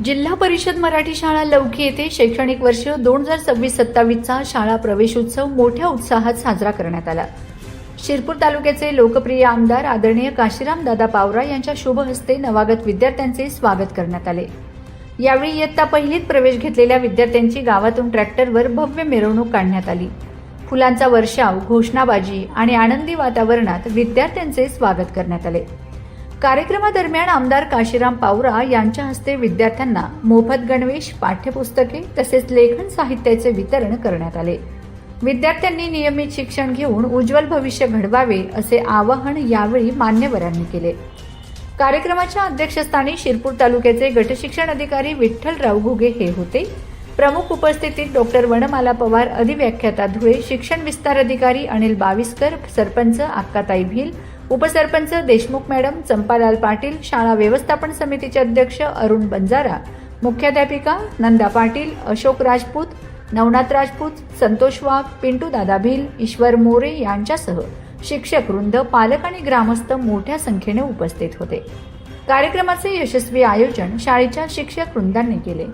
जिल्हा परिषद मराठी शाळा लौकी येथे शैक्षणिक वर्ष 2026-27चा शाळा प्रवेशोत्सव मोठ्या उत्साहात साजरा करण्यात आला। शिरपूर तालुक्याचे लोकप्रिय आमदार आदरणीय काशीराम दादा पावरा यांच्या शुभ हस्ते नवागत विद्यार्थ्यांचे स्वागत करण्यात आले। यावेळी इयत्ता पहिलीत प्रवेश घेतलेल्या विद्यार्थ्यांची गावातून ट्रॅक्टरवर भव्य मिरवणूक काढण्यात आली। फुलांचा वर्षाव, घोषणाबाजी आणि आनंदी वातावरणात विद्यार्थ्यांचे स्वागत करण्यात आले। कार्यक्रमादरम्यान आमदार काशीराम पावरा यांच्या हस्ते विद्यार्थ्यांना मोफत गणवेश, पाठ्यपुस्तके तसेच लेखन साहित्याचे वितरण करण्यात आले। विद्यार्थ्यांनी नियमित शिक्षण घेऊन उज्ज्वल भविष्य घडवावे असे आवाहन यावेळी मान्यवरांनी केले। कार्यक्रमाच्या अध्यक्षस्थानी शिरपूर तालुक्याचे गटशिक्षण अधिकारी विठ्ठलराव घुगे हे होते। प्रमुख उपस्थितीत डॉक्टर वनमाला पवार, अधिव्याख्याता धुळे, शिक्षण विस्तार अधिकारी अनिल बाविस्कर, सरपंच अक्काताई भील, उपसरपंच देशमुख मॅडम, चंपालाल पाटील, शाळा व्यवस्थापन समितीचे अध्यक्ष अरुण बंजारा, मुख्याध्यापिका नंदा पाटील, अशोक राजपूत, नवनाथ राजपूत, संतोष वाघ, पिंटू दादा भील, ईश्वर मोरे यांच्यासह शिक्षक वृंद, पालक आणि ग्रामस्थ मोठ्या संख्येने उपस्थित होते। कार्यक्रमाचे यशस्वी आयोजन शाळेच्या शिक्षक वृंदांनी केले।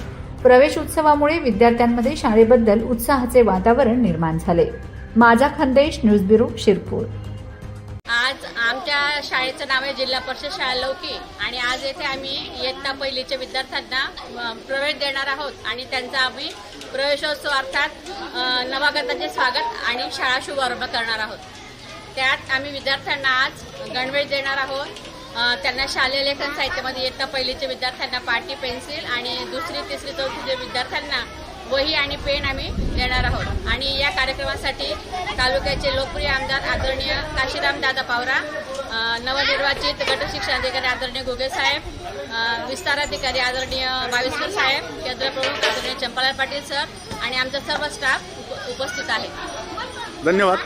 प्रवेश उत्सवामुळे विद्यार्थ्यांमध्ये शाळेबद्दल उत्साहाचे वातावरण निर्माण झाले। माझा खानदेश न्यूज ब्युरो शिरपूर। आज आमच्या शाळेचं नाव आहे जिल्हा परिषद शाळा लौकी आणि आज येथे आम्ही इयत्ता पहिलीच्या विद्यार्थ्यांना प्रवेश देणार आहोत आणि त्यांचा आम्ही प्रवेशोत्सव अर्थात नवागतांचे स्वागत आणि शाळा शुभारंभ करणार आहोत। त्यात आम्ही विद्यार्थ्यांना आज गणवेश देणार आहोत। त्यांना शालेय लेखन साहित्यामध्ये इयत्ता पहिलीच्या विद्यार्थ्यांना पाटी, पेन्सिल आणि दुसरी, तिसरी, चौथीच्या विद्यार्थ्यांना वही आणि पेन आम्ही देणार आहोत। आणि या कार्यक्रमासाठी तालुक्याचे लोकप्रिय आमदार आदरणीय काशीराम दादा पावरा, नवनिर्वाचित गट शिक्षण अधिकारी आदरणीय घुगे साहेब, विस्तार अधिकारी आदरणीय बाविस्कर साहेब, केंद्र प्रमुख आदरणीय चंपालाल पाटील सर आणि आमचा सर्व स्टाफ उपस्थित आहे। धन्यवाद।